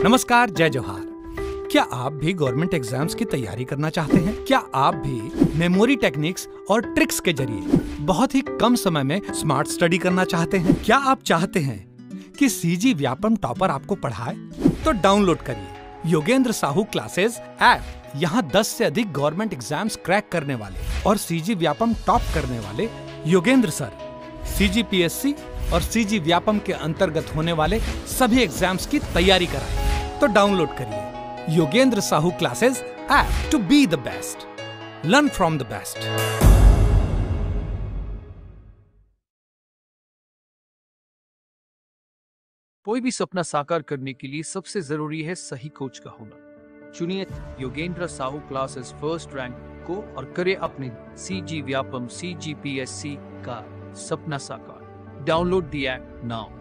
नमस्कार, जय जोहार। क्या आप भी गवर्नमेंट एग्जाम्स की तैयारी करना चाहते हैं? क्या आप भी मेमोरी टेक्निक्स और ट्रिक्स के जरिए बहुत ही कम समय में स्मार्ट स्टडी करना चाहते हैं? क्या आप चाहते हैं कि सीजी व्यापम टॉपर आपको पढ़ाए? तो डाउनलोड करिए योगेंद्र साहू क्लासेस ऐप। यहाँ 10 से अधिक गवर्नमेंट एग्जाम्स क्रैक करने वाले और सीजी व्यापम टॉप करने वाले योगेंद्र सर सीजीपीएससी और सीजी व्यापम के अंतर्गत होने वाले सभी एग्जाम्स की तैयारी कराएं। तो डाउनलोड करिए Yogendra Sahu classes app to be the best, learn from the best. कोई भी सपना साकार करने के लिए सबसे जरूरी है सही कोच का होना। चुनिए Yogendra Sahu classes first rank को और करे अपने सीजी व्यापम सीजीपीएससी का सपना साकार। Download the app now.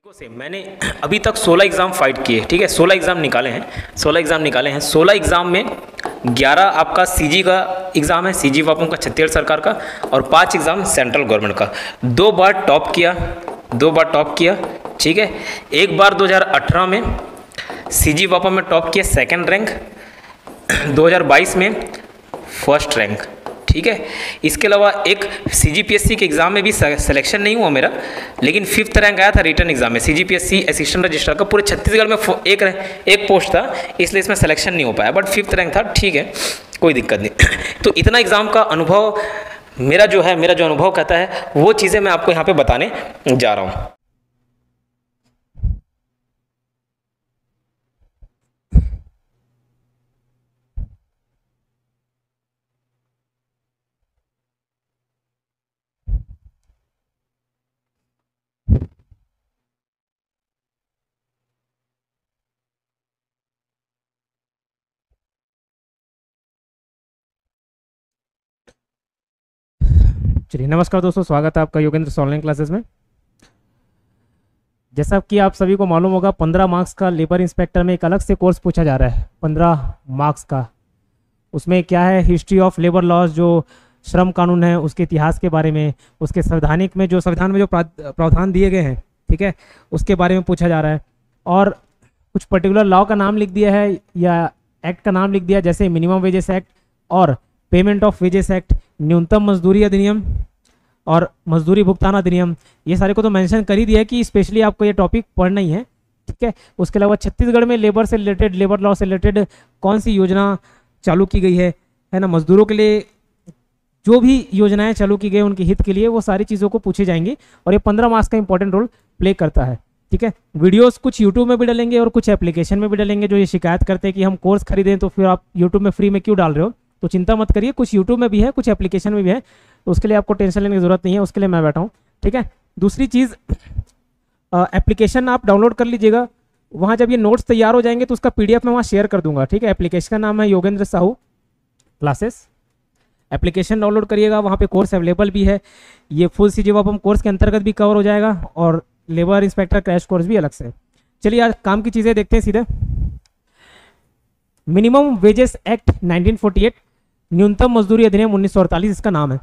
से मैंने अभी तक 16 एग्ज़ाम फाइट किए, ठीक है, 16 एग्ज़ाम निकाले हैं। 16 एग्ज़ाम में 11 आपका सीजी का एग्ज़ाम है, सीजी वापम का छत्तीसगढ़ सरकार का, और 5 एग्ज़ाम सेंट्रल गवर्नमेंट का। 2 बार टॉप किया, ठीक है। एक बार 2018 में सीजी वापम में टॉप किया, सेकंड रैंक। 2022 में फर्स्ट रैंक, ठीक है। इसके अलावा एक सीजीपीएससी के एग्ज़ाम में भी सिलेक्शन नहीं हुआ मेरा, लेकिन 5th रैंक आया था रिटर्न एग्जाम में। सीजीपीएससी असिस्टेंट रजिस्ट्रार का पूरे छत्तीसगढ़ में एक पोस्ट था, इसलिए इसमें सिलेक्शन नहीं हो पाया, बट 5th रैंक था, ठीक है, कोई दिक्कत नहीं। तो इतना एग्ज़ाम का अनुभव मेरा जो अनुभव कहता है वो चीज़ें मैं आपको यहाँ पे बताने जा रहा हूँ। चलिए, नमस्कार दोस्तों, स्वागत है आपका योगेंद्र ऑनलाइन क्लासेस में। जैसा कि आप सभी को मालूम होगा, 15 मार्क्स का लेबर इंस्पेक्टर में एक अलग से कोर्स पूछा जा रहा है, 15 मार्क्स का। उसमें क्या है, हिस्ट्री ऑफ लेबर लॉज, जो श्रम कानून है उसके इतिहास के बारे में, उसके संवैधान में जो प्रावधान दिए गए हैं, ठीक है, उसके बारे में पूछा जा रहा है। और कुछ पर्टिकुलर लॉ का नाम लिख दिया है या एक्ट का नाम लिख दिया, जैसे मिनिमम वेजेस एक्ट और पेमेंट ऑफ वेजेस एक्ट, न्यूनतम मजदूरी अधिनियम और मजदूरी भुगतान अधिनियम। ये सारे को तो मेंशन कर ही दिया है कि स्पेशली आपको ये टॉपिक पढ़ना ही है, ठीक है। उसके अलावा छत्तीसगढ़ में लेबर से रिलेटेड, लेबर लॉ से रिलेटेड कौन सी योजना चालू की गई है ना, मजदूरों के लिए जो भी योजनाएं चालू की गई उनके हित के लिए, वो सारी चीज़ों को पूछी जाएंगी। और ये 15 मार्क्स का इंपॉर्टेंट रोल प्ले करता है, ठीक है। वीडियोस कुछ यूट्यूब में भी डालेंगे और कुछ एप्लीकेशन में भी डालेंगे। जो ये शिकायत करते हैं कि हम कोर्स खरीदें तो फिर आप यूट्यूब में फ्री में क्यों डाल रहे हो, तो चिंता मत करिए, कुछ यूट्यूब में भी है, कुछ एप्लीकेशन में भी है, तो उसके लिए आपको टेंशन लेने की जरूरत नहीं है, उसके लिए मैं बैठा हूँ, ठीक है। दूसरी चीज़, एप्लीकेशन आप डाउनलोड कर लीजिएगा। वहाँ जब ये नोट्स तैयार हो जाएंगे तो उसका पीडीएफ मैं वहाँ शेयर कर दूंगा, ठीक है। एप्लीकेशन का नाम है Yogendra Sahu classes. Application download करिएगा, वहाँ पे कोर्स अवेलेबल भी है। ये फुल सीजी वापम कोर्स के अंतर्गत भी कवर हो जाएगा और लेबर इंस्पेक्टर क्रैश कोर्स भी अलग से। चलिए आज काम की चीज़ें देखते हैं सीधे। मिनिमम वेजेस एक्ट 1948, न्यूनतम मजदूरी अधिनियम 1948 इसका नाम है,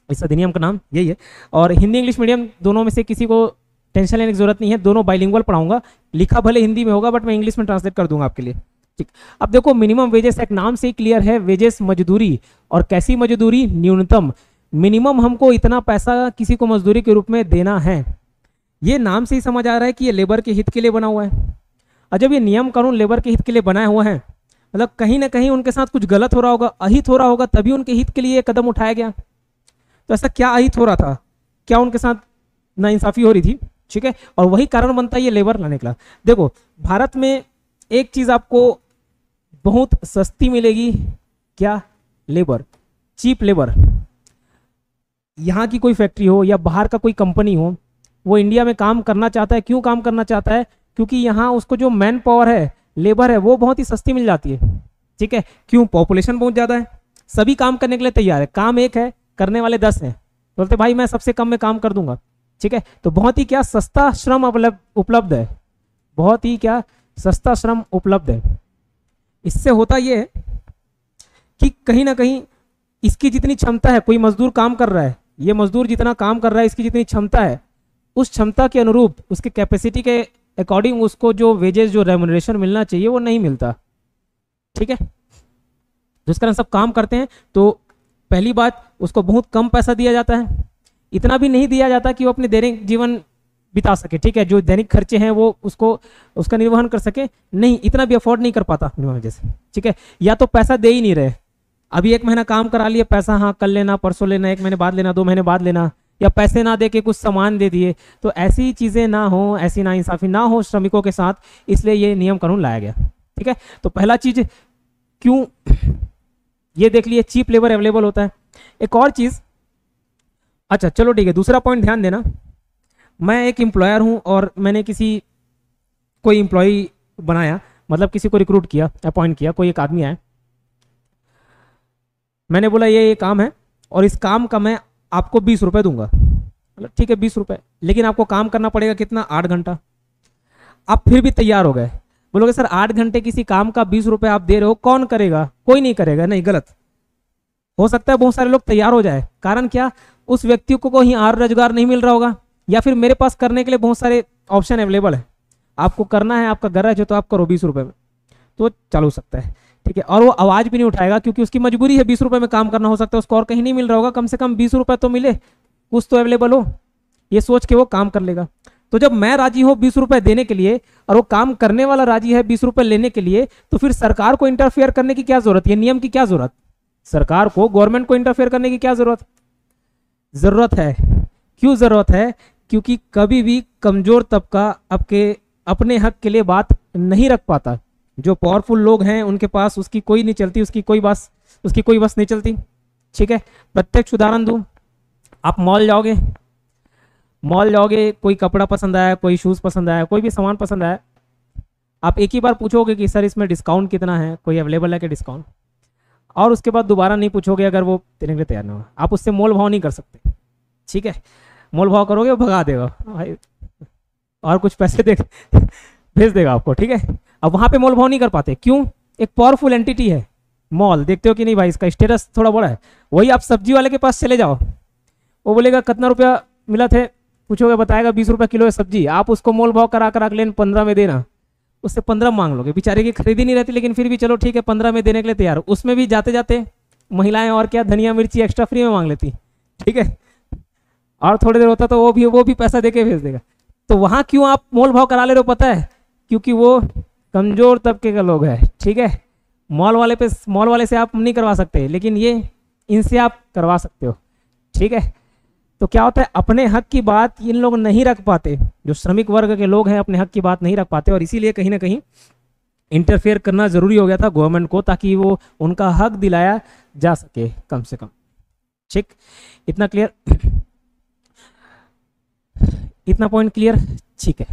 इस अधिनियम का नाम यही है। और हिंदी इंग्लिश मीडियम दोनों में से किसी को टेंशन लेने की जरूरत नहीं है, दोनों बाइलिंगुअल पढ़ाऊंगा। लिखा भले हिंदी में होगा बट मैं इंग्लिश में ट्रांसलेट कर दूंगा आपके लिए, ठीक। अब देखो, मिनिमम वेजेस एक्ट नाम से ही क्लियर है, वेजेस मजदूरी, और कैसी मजदूरी, न्यूनतम। मिनिमम हमको इतना पैसा किसी को मजदूरी के रूप में देना है, ये नाम से ही समझ आ रहा है कि ये लेबर के हित के लिए बना हुआ है। और जब ये नियम कानून लेबर के हित के लिए बनाया हुआ है, मतलब कहीं ना कहीं उनके साथ कुछ गलत हो रहा होगा, अहित हो रहा होगा, तभी उनके हित के लिए कदम उठाया गया। तो ऐसा क्या अहित हो रहा था, क्या उनके साथ नाइंसाफी हो रही थी, ठीक है, और वही कारण बनता है ये लेबर लाने का। देखो, भारत में एक चीज आपको बहुत सस्ती मिलेगी, क्या, लेबर, चीप लेबर। यहाँ की कोई फैक्ट्री हो या बाहर का कोई कंपनी हो, वो इंडिया में काम करना चाहता है। क्यों काम करना चाहता है? क्योंकि यहाँ उसको जो मैन पावर है, लेबर है, वो बहुत ही सस्ती मिल जाती है, ठीक है। क्यों? पॉपुलेशन बहुत ज़्यादा है, सभी काम करने के लिए तैयार है, काम एक है, करने वाले 10 हैं, बोलते भाई मैं सबसे कम में काम कर दूंगा, ठीक है। तो बहुत ही क्या सस्ता श्रम उपलब्ध है, बहुत ही क्या सस्ता श्रम उपलब्ध है। इससे होता ये है कि कहीं ना कहीं इसकी जितनी क्षमता है, कोई मजदूर काम कर रहा है, ये मजदूर जितना काम कर रहा है, इसकी जितनी क्षमता है, उस क्षमता के अनुरूप, उसके कैपेसिटी के अकॉर्डिंग उसको जो वेजेस, जो रेम्यूनरेशन मिलना चाहिए वो नहीं मिलता। ठीक है, जिस कारण सब काम करते हैं तो पहली बात उसको बहुत कम पैसा दिया जाता है, इतना भी नहीं दिया जाता कि वो अपने दैनिक जीवन बिता सके। ठीक है, जो दैनिक खर्चे हैं वो उसका निर्वहन कर सके, नहीं इतना भी अफोर्ड नहीं कर पाता मिनिमम वेजेस। ठीक है, या तो पैसा दे ही नहीं रहे, अभी 1 महीना काम करा लिए, पैसा हाँ कल लेना, परसों लेना, 1 महीने बाद लेना, 2 महीने बाद लेना, या पैसे ना दे के कुछ सामान दे दिए। तो ऐसी चीजें ना हो, ऐसी नाइंसाफी ना हो श्रमिकों के साथ, इसलिए ये नियम कानून लाया गया। ठीक है, तो पहला चीज क्यों, ये देख लिए चीप लेबर अवेलेबल होता है। एक और चीज, अच्छा चलो ठीक है, दूसरा पॉइंट ध्यान देना, मैं एक एम्प्लॉयर हूं और मैंने कोई एम्प्लॉय बनाया, मतलब किसी को रिक्रूट किया, अपॉइंट किया, कोई एक आदमी आया, मैंने बोला ये काम है और इस काम का मैं आपको 20 रुपए दूंगा। मतलब ठीक है 20 रुपए, लेकिन आपको काम करना पड़ेगा कितना, 8 घंटा। आप फिर भी तैयार हो गए, बोलोगे सर 8 घंटे किसी काम का 20 रुपए आप दे रहे हो, कौन करेगा, कोई नहीं करेगा, नहीं गलत। हो सकता है बहुत सारे लोग तैयार हो जाए, कारण क्या, उस व्यक्ति को कहीं और रोजगार नहीं मिल रहा होगा, या फिर मेरे पास करने के लिए बहुत सारे ऑप्शन अवेलेबल है, आपको करना है, आपका गरज है तो आप करो 20 रुपए में, तो चालू हो सकता है। ठीक है, और वो आवाज भी नहीं उठाएगा क्योंकि उसकी मजबूरी है, 20 रुपए में काम करना, हो सकता है उसको और कहीं नहीं मिल रहा होगा, कम से कम 20 रुपए तो मिले, कुछ तो अवेलेबल हो, ये सोच के वो काम कर लेगा। तो जब मैं राजी हो 20 रुपए देने के लिए और वो काम करने वाला राजी है 20 रुपए लेने के लिए, तो फिर सरकार को इंटरफेयर करने की क्या जरूरत, ये नियम की क्या जरूरत, सरकार को, गवर्नमेंट को इंटरफेयर करने की क्या जरूरत है। क्यों जरूरत है, क्योंकि कभी भी कमजोर तबका अपने हक के लिए बात नहीं रख पाता। जो पावरफुल लोग हैं उनके पास उसकी कोई नहीं चलती, उसकी कोई बस नहीं चलती। ठीक है, प्रत्यक्ष उदाहरण दूं, आप मॉल जाओगे, कोई कपड़ा पसंद आया, कोई शूज पसंद आया, कोई भी सामान पसंद आया, आप एक ही बार पूछोगे कि सर इसमें डिस्काउंट कितना है, कोई अवेलेबल है कि डिस्काउंट, और उसके बाद दोबारा नहीं पूछोगे अगर वो देने के लिए तैयार ना हो। आप उससे मोल भाव नहीं कर सकते। ठीक है, मोल भाव करोगे वो भगा देगा भाई, और कुछ पैसे दे भेज देगा आपको। ठीक है, अब वहां पे मोल भाव नहीं कर पाते, क्यों, एक पावरफुल एंटिटी है मॉल, देखते हो कि नहीं भाई, इसका स्टेटस थोड़ा बड़ा है। वही आप सब्जी वाले के पास चले जाओ, वो बोलेगा कितना रुपया मिला थे, पूछोगे बताएगा 20 रुपये किलो है सब्जी, आप उसको मोल भाव करा लेन 15 में देना, उससे 15 मांग लोगे, बेचारे की खरीदी नहीं रहती, लेकिन फिर भी चलो ठीक है 15 में देने के लिए तैयार। उसमें भी जाते जाते महिलाएं और क्या धनिया मिर्ची एक्स्ट्रा फ्री में मांग लेती। ठीक है, और थोड़ी देर होता तो वो भी पैसा देके भेज देगा। तो वहां क्यों आप मोल भाव करा ले रहे हो पता है, क्योंकि वो कमजोर तबके का लोग है। ठीक है, मॉल वाले से आप नहीं करवा सकते, लेकिन ये इनसे आप करवा सकते हो। ठीक है, तो क्या होता है, अपने हक की बात इन लोग नहीं रख पाते, जो श्रमिक वर्ग के लोग हैं अपने हक की बात नहीं रख पाते, और इसीलिए कहीं ना कहीं इंटरफेयर करना जरूरी हो गया था गवर्नमेंट को, ताकि वो उनका हक दिलाया जा सके कम से कम। ठीक, इतना क्लियर, इतना पॉइंट क्लियर। ठीक है,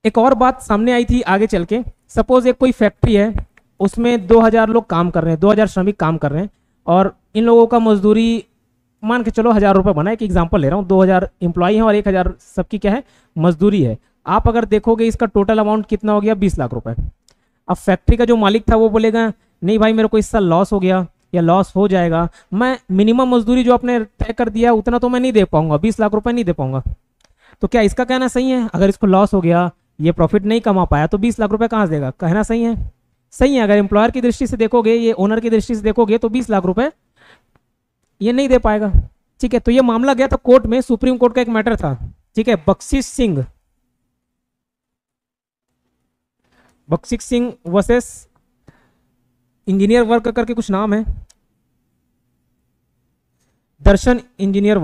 एक और बात सामने आई थी आगे चल के, सपोज एक कोई फैक्ट्री है, उसमें 2000 लोग काम कर रहे हैं, 2000 श्रमिक काम कर रहे हैं, और इन लोगों का मजदूरी मान के चलो 1000 रुपये बना, एक एग्जांपल ले रहा हूँ, 2000 एम्प्लॉय हैं और 1000 सबकी क्या है मजदूरी है। आप अगर देखोगे इसका टोटल अमाउंट कितना हो गया, 20 लाख रुपए। अब फैक्ट्री का जो मालिक था वो बोलेगा नहीं भाई मेरे को इस साल लॉस हो गया या लॉस हो जाएगा, मैं मिनिमम मजदूरी जो आपने तय कर दिया उतना तो मैं नहीं दे पाऊंगा, 20 लाख रुपए नहीं दे पाऊंगा। तो क्या इसका कहना सही है, अगर इसको लॉस हो गया, ये प्रॉफिट नहीं कमा पाया, तो 20 लाख रुपए कहाँ से देगा, कहना सही है, सही है। अगर एम्प्लॉयर की दृष्टि से देखोगे, ये ओनर की दृष्टि से देखोगे, तो 20 लाख रुपए ये नहीं दे पाएगा। ठीक है, तो ये मामला गया था कोर्ट में, सुप्रीम कोर्ट का एक मैटर था। ठीक है, बख्शिश सिंह वर्सेस इंजीनियर वर्क करके कुछ नाम है, दर्शन इंजीनियरिंग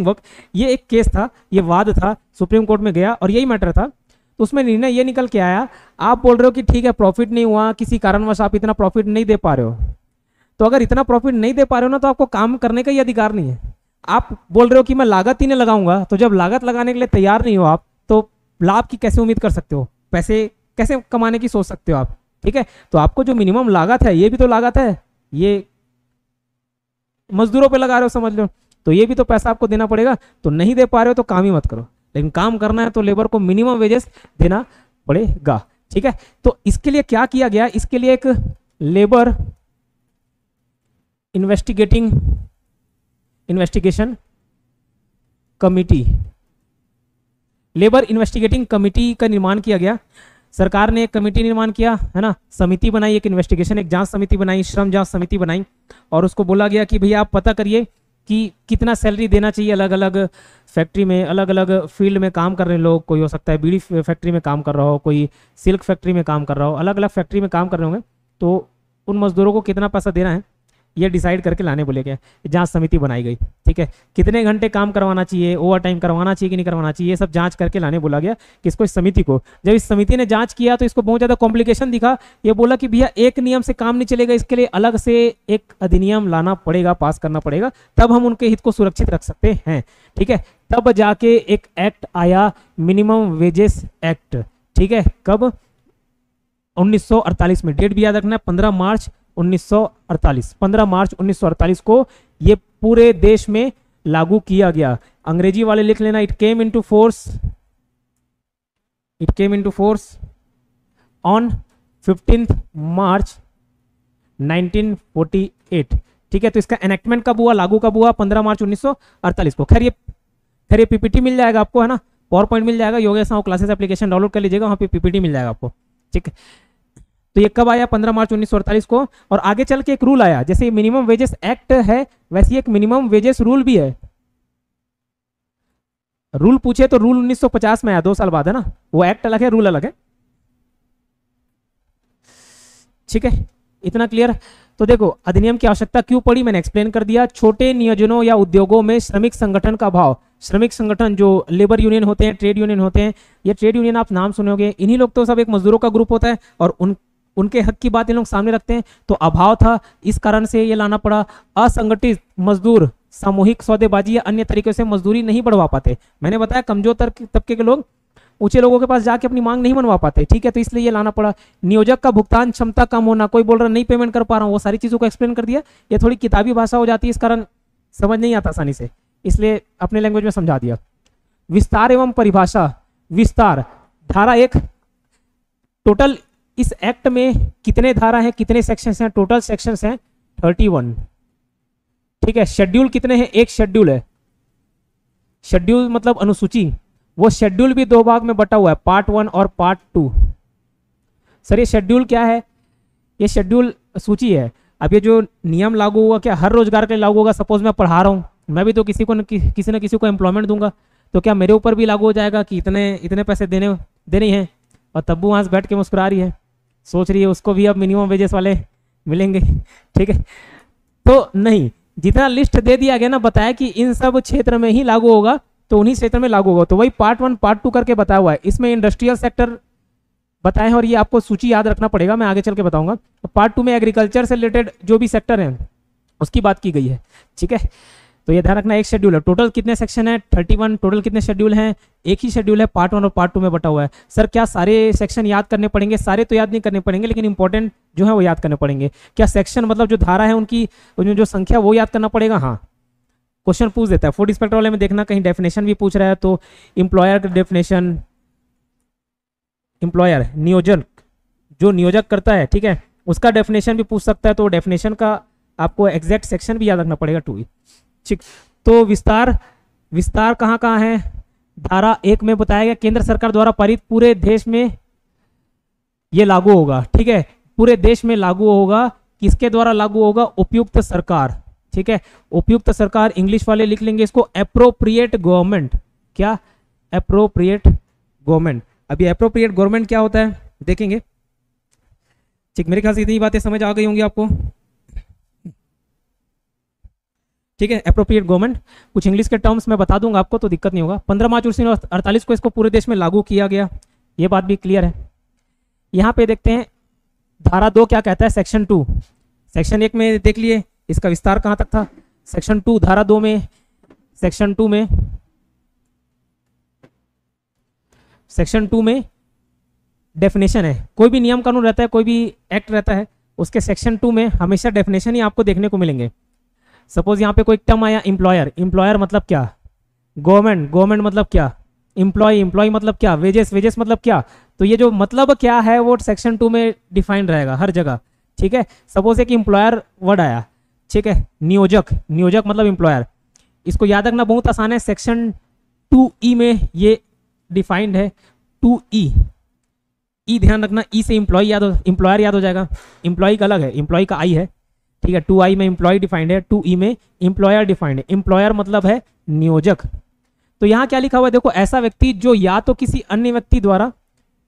वर्क, ये एक केस था, ये वाद था, सुप्रीम कोर्ट में गया और यही मैटर था। तो उसमें निर्णय ये निकल के आया, आप बोल रहे हो कि ठीक है प्रॉफिट नहीं हुआ, किसी कारणवश आप इतना प्रॉफिट नहीं दे पा रहे हो, तो अगर इतना प्रॉफिट नहीं दे पा रहे हो ना, तो आपको काम करने का ही अधिकार नहीं है। आप बोल रहे हो कि मैं लागत ही नहीं लगाऊंगा, तो जब लागत लगाने के लिए तैयार नहीं हो आप, तो लाभ की कैसे उम्मीद कर सकते हो, पैसे कैसे कमाने की सोच सकते हो आप। ठीक है, तो आपको जो मिनिमम लागत है, ये भी तो लागत है, ये मजदूरों पे लगा रहे हो समझ लो, तो ये भी तो पैसा आपको देना पड़ेगा। तो नहीं दे पा रहे हो तो काम ही मत करो, लेकिन काम करना है तो लेबर को मिनिमम वेजेस देना पड़ेगा। ठीक है, तो इसके लिए क्या किया गया, इसके लिए एक labour investigation committee, labour investigating committee का निर्माण किया गया। सरकार ने एक कमेटी निर्माण किया है ना, समिति बनाई, एक इन्वेस्टिगेशन एक जांच समिति बनाई, श्रम जांच समिति बनाई, और उसको बोला गया कि भैया आप पता करिए कि कितना सैलरी देना चाहिए अलग अलग फैक्ट्री में, अलग अलग फील्ड में काम कर रहे लोग, कोई हो सकता है बीड़ी फैक्ट्री में काम कर रहा हो, कोई सिल्क फैक्ट्री में काम कर रहा हो, अलग अलग फैक्ट्री में काम कर रहे होंगे, तो उन मजदूरों को कितना पैसा देना है ये डिसाइड करके लाने बोले गए। जांच समिति बनाई गई, ठीक है। कितने घंटे काम करवाना चाहिए, ओवर टाइम करवाना चाहिए कि नहीं करवाना चाहिए, ये सब जांच करके लाने बोला गया किसको, इस समिति को। जब इस समिति ने जांच किया तो इसको बहुत ज़्यादा कॉम्प्लिकेशन दिखा। ये बोला कि भैया एक नियम से काम नहीं चलेगा, इसके लिए अलग से एक अधिनियम लाना पड़ेगा, पास करना पड़ेगा, तब हम उनके हित को सुरक्षित रख सकते हैं, ठीक है। तब जाके एक एक्ट आया, मिनिमम वेजेस एक्ट, ठीक है। कब? 1948 में। डेट भी याद रखना है, 15 मार्च 1948। 15 मार्च 1948 को ये पूरे देश में लागू किया गया। अंग्रेजी वाले लिख लेना, it came into force on 15 मार्च 1948, ठीक है। तो इसका एनेक्टमेंट कब हुआ, लागू कब हुआ? 15 मार्च 1948 को। खैर ये पीपीटी मिल जाएगा आपको, है ना, पावर पॉइंट मिल जाएगा, Yogesh Sahu classes application download कर लीजिएगा, वहाँ पे पीपीटी मिल जाएगा आपको, ठीक है। तो ये कब आया? 15 मार्च 1948 को। और आगे चल के एक रूल आया, जैसे मिनिमम वेजेस एक्ट है वैसे एक मिनिमम वेजेस रूल भी है। रूल पूछे तो रूल 1950 में आया, 2 साल बाद, है ना। वो एक्ट अलग है, रूल अलग है, ठीक है। इतना क्लियर? तो देखो अधिनियम की आवश्यकता क्यों पड़ी, मैंने एक्सप्लेन कर दिया। छोटे नियोजनों या उद्योगों में श्रमिक संगठन का अभाव। श्रमिक संगठन जो लेबर यूनियन होते हैं, ट्रेड यूनियन होते हैं, ये ट्रेड यूनियन आप नाम सुनोगे, इन्हीं लोग तो सब एक मजदूरों का ग्रुप होता है और उनके हक की बात इन लोग सामने रखते हैं। तो अभाव था, इस कारण से ये लाना पड़ा। असंगठित मजदूर सामूहिक सौदेबाजी या अन्य तरीकों से मजदूरी नहीं बढ़वा पाते। मैंने बताया कमजोर तबके के लोग ऊंचे लोगों के पास जाके अपनी मांग नहीं मनवा पाते, ठीक है, तो इसलिए ये लाना पड़ा। नियोजक का भुगतान क्षमता कम होना, कोई बोल रहा नहीं पेमेंट कर पा रहा हूँ, वो सारी चीजों को एक्सप्लेन कर दिया। ये थोड़ी किताबी भाषा हो जाती है, इस कारण समझ नहीं आता आसानी से, इसलिए अपने लैंग्वेज में समझा दिया। विस्तार एवं परिभाषा। विस्तार, धारा 1, टोटल इस एक्ट में कितने धारा हैं, कितने सेक्शंस हैं? टोटल सेक्शंस हैं 31, ठीक है। शेड्यूल कितने हैं? एक शेड्यूल है। शेड्यूल मतलब अनुसूची। वो शेड्यूल भी 2 भाग में बटा हुआ है, पार्ट 1 और पार्ट 2। सर ये शेड्यूल क्या है? ये शेड्यूल सूची है। अब ये जो नियम लागू हुआ क्या हर रोजगार के लिए लागू होगा? सपोज मैं पढ़ा रहा हूँ, मैं भी तो किसी न किसी को एम्प्लॉयमेंट दूंगा, तो क्या मेरे ऊपर भी लागू हो जाएगा कि इतने पैसे देने हैं? और तब्बू वहां से बैठ के मुस्कुरा रही है, सोच रही है उसको भी अब मिनिमम वेजेस वाले मिलेंगे, ठीक है। तो नहीं, जितना लिस्ट दे दिया गया ना, बताया कि इन सब क्षेत्र में ही लागू होगा, तो उन्हीं क्षेत्र में लागू होगा। तो वही पार्ट 1 पार्ट 2 करके बताया हुआ है। इसमें इंडस्ट्रियल सेक्टर बताए हैं और ये आपको सूची याद रखना पड़ेगा, मैं आगे चल के बताऊंगा। पार्ट 2 में एग्रीकल्चर से रिलेटेड जो भी सेक्टर है उसकी बात की गई है, ठीक है। तो ये ध्यान रखना, एक शेड्यूल है। टोटल कितने सेक्शन है? 31। टोटल कितने शेड्यूल हैं? एक ही शेड्यूल है, पार्ट 1 और पार्ट 2 में बटा हुआ है। सर क्या सारे सेक्शन याद करने पड़ेंगे? सारे तो याद नहीं करने पड़ेंगे, लेकिन इंपॉर्टेंट जो है वो याद करने पड़ेंगे। क्या सेक्शन मतलब जो धारा है उनकी जो संख्या वो याद करना पड़ेगा? हाँ, क्वेश्चन पूछ देता है। फूड इंस्पेक्टर वाले में देखना कहीं डेफिनेशन भी पूछ रहा है, तो एम्प्लॉयर का डेफिनेशन, एम्प्लॉयर नियोजक जो नियोजक करता है, ठीक है, उसका डेफिनेशन भी पूछ सकता है। तो डेफिनेशन का आपको एग्जैक्ट सेक्शन भी याद रखना पड़ेगा, 2 ठीक। तो विस्तार कहाँ है? धारा 1 में बताया गया केंद्र सरकार द्वारा पारित पूरे देश में ये लागू होगा, ठीक है। पूरे देश में लागू होगा, किसके द्वारा लागू होगा? उपयुक्त सरकार, ठीक है। उपयुक्त सरकार, इंग्लिश वाले लिख लेंगे इसको एप्रोप्रिएट गवर्नमेंट। क्या? Appropriate government. अभी एप्रोप्रिएट गवर्नमेंट क्या होता है देखेंगे, ठीक। मेरे ख्याल से इतनी बातें समझ आ गई होंगी आपको, ठीक है। एप्रोप्रिएट गवर्नमेंट, कुछ इंग्लिश के टर्म्स मैं बता दूंगा आपको, तो दिक्कत नहीं होगा। 15 मार्च 1948 को इसको पूरे देश में लागू किया गया, ये बात भी क्लियर है। यहाँ पे देखते हैं धारा 2 क्या कहता है, सेक्शन 2। सेक्शन 1 में देख लिए इसका विस्तार कहाँ तक था। सेक्शन 2 धारा 2 में, सेक्शन 2 में डेफिनेशन है। कोई भी नियम कानून रहता है, कोई भी एक्ट रहता है, उसके सेक्शन 2 में हमेशा डेफिनेशन ही आपको देखने को मिलेंगे। सपोज यहाँ पे कोई टर्म आया एम्प्लॉयर मतलब क्या? गवर्नमेंट मतलब क्या? एम्प्लॉय मतलब क्या? वेजेस मतलब क्या? तो ये जो मतलब क्या है वो सेक्शन 2 में डिफाइंड रहेगा हर जगह, ठीक है। सपोज एक एम्प्लॉयर वर्ड आया, ठीक है। नियोजक, नियोजक मतलब एम्प्लॉयर, इसको याद रखना बहुत आसान है, सेक्शन 2E में ये डिफाइंड है। 2E, ई ध्यान रखना, ई से एम्प्लॉय याद हो, एम्प्लॉयर याद हो जाएगा, एम्प्लॉय का अलग है, एम्प्लॉय का आई है, ठीक है। 2I में एम्प्लॉय डिफाइंड है, 2E में एम्प्लॉयर डिफाइंड है। एम्प्लॉयर मतलब है नियोजक। तो यहाँ क्या लिखा हुआ है देखो, ऐसा व्यक्ति जो या तो किसी अन्य व्यक्ति द्वारा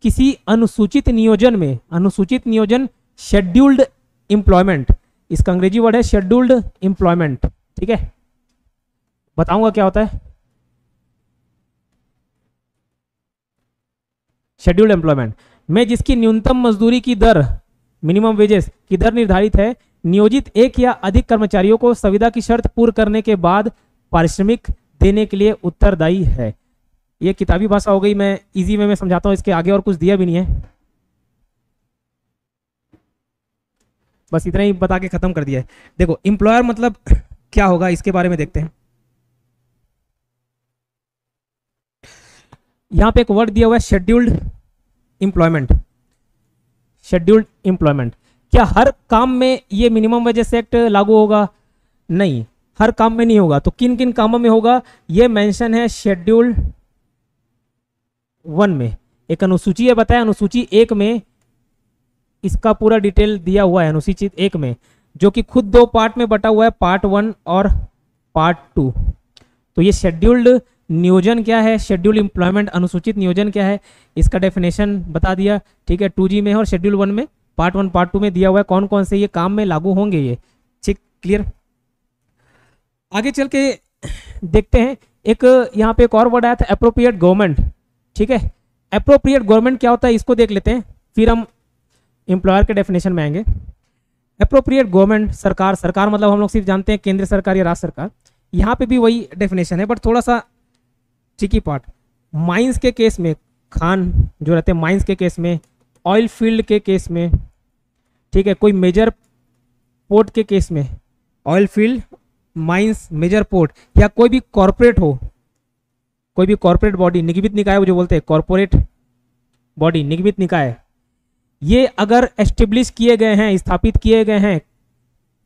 किसी अनुसूचित नियोजन में, अनुसूचित नियोजन शेड्यूल्ड एम्प्लॉयमेंट, इसका अंग्रेजी वर्ड है शेड्यूल्ड एम्प्लॉयमेंट, ठीक है। बताऊंगा क्या होता है शेड्यूल्ड एम्प्लॉयमेंट में, जिसकी न्यूनतम मजदूरी की दर, मिनिमम वेजेस की दर निर्धारित है, नियोजित एक या अधिक कर्मचारियों को संविदा की शर्त पूर्ण करने के बाद पारिश्रमिक देने के लिए उत्तरदायी है। ये किताबी भाषा हो गई, मैं इजी वे में समझाता हूं, इसके आगे और कुछ दिया भी नहीं है, बस इतना ही बता के खत्म कर दिया है। देखो एम्प्लॉयर मतलब क्या होगा इसके बारे में देखते हैं। यहां पे एक वर्ड दिया हुआ है शेड्यूल्ड एम्प्लॉयमेंट। शेड्यूल्ड एम्प्लॉयमेंट, क्या हर काम में ये मिनिमम वेजेस एक्ट लागू होगा? नहीं, हर काम में नहीं होगा। तो किन किन कामों में होगा ये मेंशन है शेड्यूल 1 में। एक अनुसूची है बताया, अनुसूची 1 में इसका पूरा डिटेल दिया हुआ है, अनुसूची 1 में, जो कि खुद 2 पार्ट में बटा हुआ है, पार्ट 1 और पार्ट 2। तो ये शेड्यूल्ड नियोजन क्या है, शेड्यूल्ड एम्प्लॉयमेंट अनुसूचित नियोजन क्या है, इसका डेफिनेशन बता दिया, ठीक है। 2G में है और शेड्यूल 1 में, पार्ट 1 पार्ट 2 में दिया हुआ है कौन कौन से ये काम में लागू होंगे ये, ठीक, क्लियर। आगे चल के देखते हैं, एक यहाँ पे एक और वर्ड आया था एप्रोप्रिएट गवर्नमेंट, ठीक है। एप्रोप्रिएट गवर्नमेंट क्या होता है इसको देख लेते हैं, फिर हम एम्प्लॉयर के डेफिनेशन में आएंगे। एप्रोप्रिएट गवर्नमेंट, सरकार, सरकार मतलब हम लोग सिर्फ जानते हैं केंद्र सरकार या राज्य सरकार, यहाँ पे भी वही डेफिनेशन है, बट थोड़ा सा ट्रिकी पार्ट। माइंस के केस में, खान जो रहते हैं माइंस के केस में, ऑयल फील्ड के केस में, ठीक है, कोई मेजर पोर्ट के केस में, oil field, mines, major port, या कोई भी कॉरपोरेट हो, कोई भी कॉरपोरेट बॉडी, निगमित निकाय वो जो बोलते हैं कॉरपोरेट बॉडी, निगमित निकाय, ये अगर एस्टेब्लिश किए गए हैं, स्थापित किए गए हैं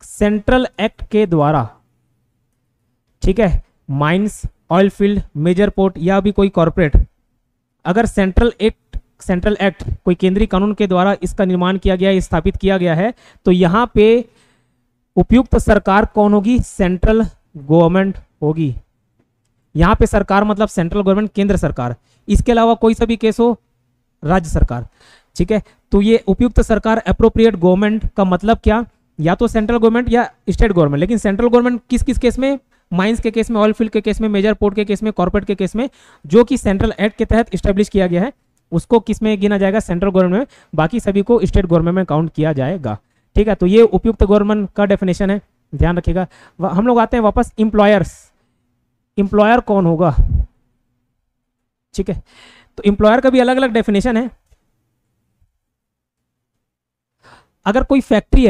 सेंट्रल एक्ट के द्वारा, ठीक है, mines, oil field, major port या भी कोई कॉरपोरेट, अगर सेंट्रल एक्ट कोई केंद्रीय कानून के द्वारा इसका निर्माण किया गया है, स्थापित किया गया है, तो यहां पे उपयुक्त सरकार कौन होगी? सेंट्रल गवर्नमेंट होगी। यहां पे सरकार मतलब सेंट्रल गवर्नमेंट, केंद्र सरकार। इसके अलावा कोई सा भी केस हो, राज्य सरकार, ठीक है। तो ये उपयुक्त सरकार, एप्रोप्रिएट गवर्नमेंट का मतलब क्या, या तो सेंट्रल गवर्नमेंट या स्टेट गवर्नमेंट, लेकिन सेंट्रल गवर्नमेंट किस किस केस में? माइंस के केस में, ऑयल फील्ड के केस में, मेजर पोर्ट के केस में, कॉर्पोरेट के केस में, जो कि सेंट्रल एक्ट के तहत स्टैब्लिश किया गया है, उसको किस में गिना जाएगा? सेंट्रल गवर्नमेंट में। बाकी सभी को स्टेट गवर्नमेंट में काउंट किया जाएगा, ठीक है। तो ये उपयुक्त गवर्नमेंट का डेफिनेशन है, ध्यान रखिएगा। हम लोग आते हैं वापस एम्प्लॉयर्स। एम्प्लॉयर कौन होगा, ठीक है। तो एम्प्लॉयर का भी अलग अलग डेफिनेशन है। अगर कोई फैक्ट्री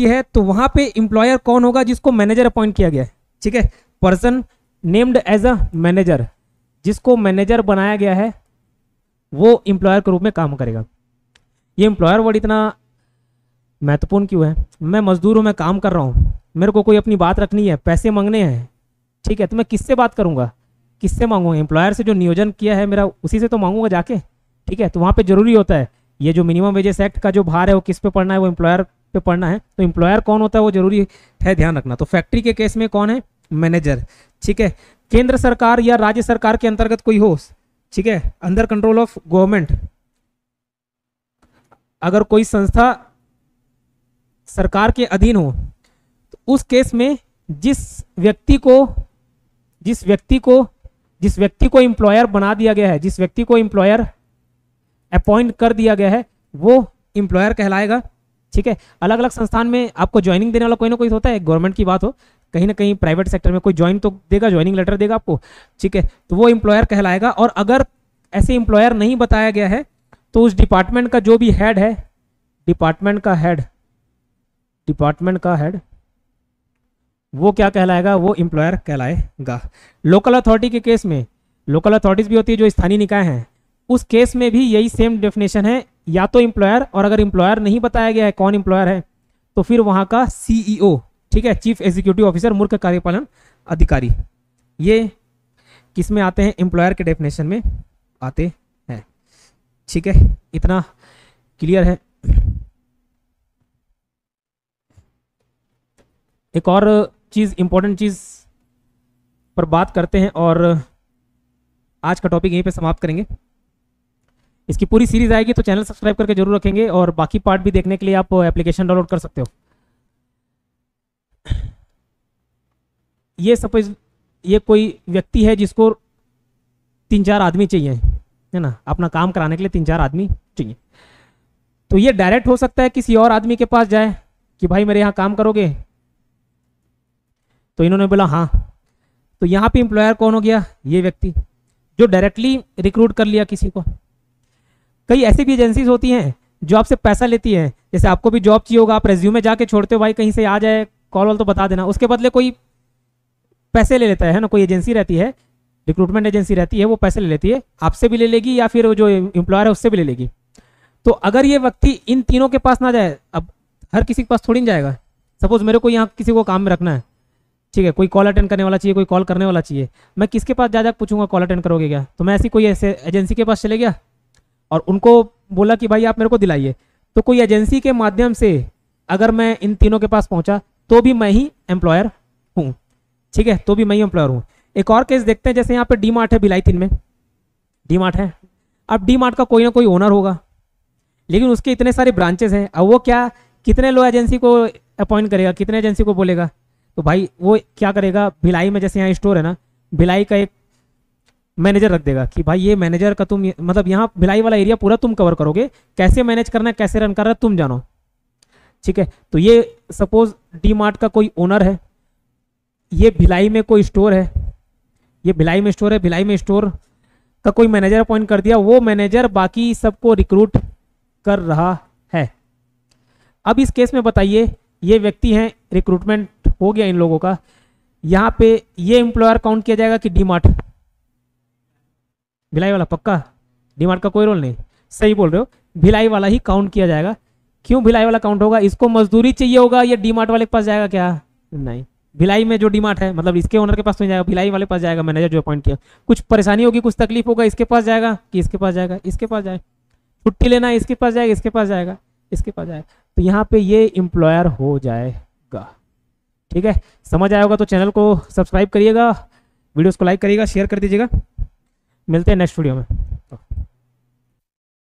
है, तो वहां पे एम्प्लॉयर कौन होगा? जिसको मैनेजर अपॉइंट किया गया है, ठीक है, person named as a manager, जिसको मैनेजर बनाया गया है वो एम्प्लॉयर के रूप में काम करेगा। ये एम्प्लॉयर वर्ड इतना महत्वपूर्ण क्यों है? मैं मजदूर हूं, मैं काम कर रहा हूं, मेरे को कोई अपनी बात रखनी है, पैसे मांगने हैं, ठीक है, तो मैं किससे बात करूंगा? किससे मांगूंगा? एम्प्लॉयर से, जो नियोजन किया है मेरा, उसी से तो मांगूंगा जाके, ठीक है। तो वहां पे जरूरी होता है ये जो मिनिमम वेजेस एक्ट का जो भार है वो किस पे पड़ना है? वो एम्प्लॉयर पे पड़ना है। तो एम्प्लॉयर कौन होता है वो जरूरी है ध्यान रखना। तो फैक्ट्री के केस में कौन है? मैनेजर, ठीक है। केंद्र सरकार या राज्य सरकार के अंतर्गत कोई हो, ठीक है, अंडर कंट्रोल ऑफ गवर्नमेंट, अगर कोई संस्था सरकार के अधीन हो, तो उस केस में जिस व्यक्ति को एम्प्लॉयर बना दिया गया है, जिस व्यक्ति को एम्प्लॉयर अपॉइंट कर दिया गया है, वो एम्प्लॉयर कहलाएगा, ठीक है। अलग अलग संस्थान में आपको ज्वाइनिंग देने वाला कोई ना कोई होता है, गवर्नमेंट की बात हो, कहीं ना कहीं प्राइवेट सेक्टर में कोई ज्वाइन तो देगा, ज्वाइनिंग लेटर देगा आपको, ठीक है, तो वो एम्प्लॉयर कहलाएगा। और अगर ऐसे एम्प्लॉयर नहीं बताया गया है, तो उस डिपार्टमेंट का जो भी हेड है, डिपार्टमेंट का हेड वो क्या कहलाएगा? वो एम्प्लॉयर कहलाएगा। लोकल अथॉरिटी के केस में, लोकल अथॉरिटीज भी होती है जो स्थानीय निकाय हैं, उस केस में भी यही सेम डेफिनेशन है, या तो एम्प्लॉयर, और अगर एम्प्लॉयर नहीं बताया गया है कौन एम्प्लॉयर है, तो फिर वहाँ का CEO, ठीक है, चीफ एग्जीक्यूटिव ऑफिसर, मुख्य कार्यपालन अधिकारी, ये किस में आते हैं? एम्प्लॉयर के डेफिनेशन में आते हैं। ठीक है, इतना क्लियर है। एक और चीज़, इंपॉर्टेंट चीज़ पर बात करते हैं और आज का टॉपिक यहीं पे समाप्त करेंगे। इसकी पूरी सीरीज आएगी तो चैनल सब्सक्राइब करके जरूर रखेंगे, और बाकी पार्ट भी देखने के लिए आप एप्लीकेशन डाउनलोड कर सकते हो। ये सपोज ये कोई व्यक्ति है जिसको 3-4 आदमी चाहिए, है ना, अपना काम कराने के लिए 3-4 आदमी चाहिए। तो ये डायरेक्ट हो सकता है किसी और आदमी के पास जाए कि भाई मेरे यहाँ काम करोगे, तो इन्होंने बोला हाँ, तो यहाँ पे एम्प्लॉयर कौन हो गया? ये व्यक्ति जो डायरेक्टली रिक्रूट कर लिया किसी को। कई ऐसी भी एजेंसीज होती हैं जो आपसे पैसा लेती है, जैसे आपको भी जॉब चाहिए होगा, आप रेज्यूमे जाके छोड़ते हो, भाई कहीं से आ जाए कॉल वॉल तो बता देना, उसके बदले कोई पैसे ले लेता है ना, कोई एजेंसी रहती है, रिक्रूटमेंट एजेंसी रहती है, वो पैसे ले लेती है, आपसे भी ले लेगी या फिर जो एम्प्लॉयर है उससे भी ले लेगी। तो अगर ये व्यक्ति इन तीनों के पास ना जाए, अब हर किसी के पास थोड़ी ना जाएगा। सपोज मेरे को यहाँ किसी को काम में रखना है, ठीक है, कोई कॉल अटेंड करने वाला चाहिए, कोई कॉल करने वाला चाहिए, मैं किसके पास जा पूछूंगा कॉल अटेंड करोगे क्या? तो मैं ऐसी कोई ऐसे एजेंसी के पास चले गया और उनको बोला कि भाई आप मेरे को दिलाइए, तो कोई एजेंसी के माध्यम से अगर मैं इन तीनों के पास पहुंचा तो भी मैं ही एम्प्लॉयर हूँ। ठीक है, तो भी मैं ही एम्प्लॉयर हूँ। एक और केस देखते हैं, जैसे यहाँ पे डी मार्ट है, भिलाई 3 में डी मार्ट है। अब डी मार्ट का कोई ना कोई ओनर होगा, लेकिन उसके इतने सारे ब्रांचेस हैं। अब वो क्या, कितने लोग एजेंसी को अपॉइंट करेगा, कितने एजेंसी को बोलेगा? तो भाई वो क्या करेगा, भिलाई में जैसे यहाँ स्टोर है ना, भिलाई का एक मैनेजर रख देगा कि भाई ये मैनेजर का तुम, मतलब यहाँ भिलाई वाला एरिया पूरा तुम कवर करोगे, कैसे मैनेज करना है, कैसे रन करना है तुम जानो। ठीक है, तो ये सपोज डी मार्ट का कोई ओनर है, ये भिलाई में कोई स्टोर है, ये भिलाई में स्टोर है, भिलाई में स्टोर का कोई मैनेजर अपॉइंट कर दिया, वो मैनेजर बाकी सबको रिक्रूट कर रहा है। अब इस केस में बताइए, ये व्यक्ति हैं, रिक्रूटमेंट हो गया इन लोगों का, यहाँ पे ये एम्प्लॉयर काउंट किया जाएगा कि डी मार्ट, भिलाई वाला? पक्का डी मार्ट का कोई रोल नहीं, सही बोल रहे हो, भिलाई वाला ही काउंट किया जाएगा। क्यों भिलाई वाला काउंट होगा? इसको मजदूरी चाहिए होगा, ये डी मार्ट वाले के पास जाएगा क्या? नहीं, भिलाई में जो डी मार्ट है, मतलब इसके ओनर के पास नहीं जाएगा, भिलाई वाले पास जाएगा, मैनेजर जो अपॉइंट किया। कुछ परेशानी होगी, कुछ तकलीफ होगा, इसके पास जाएगा कि इसके पास जाएगा? इसके पास जाएगा। छुट्टी लेना है, इसके पास जाएगा, इसके पास जाएगा, इसके पास जाएगा। तो यहाँ पे ये एम्प्लॉयर हो जाएगा। ठीक है, समझ आया होगा तो चैनल को सब्सक्राइब करिएगा, वीडियोस को लाइक करिएगा, शेयर कर दीजिएगा। मिलते हैं नेक्स्ट वीडियो में।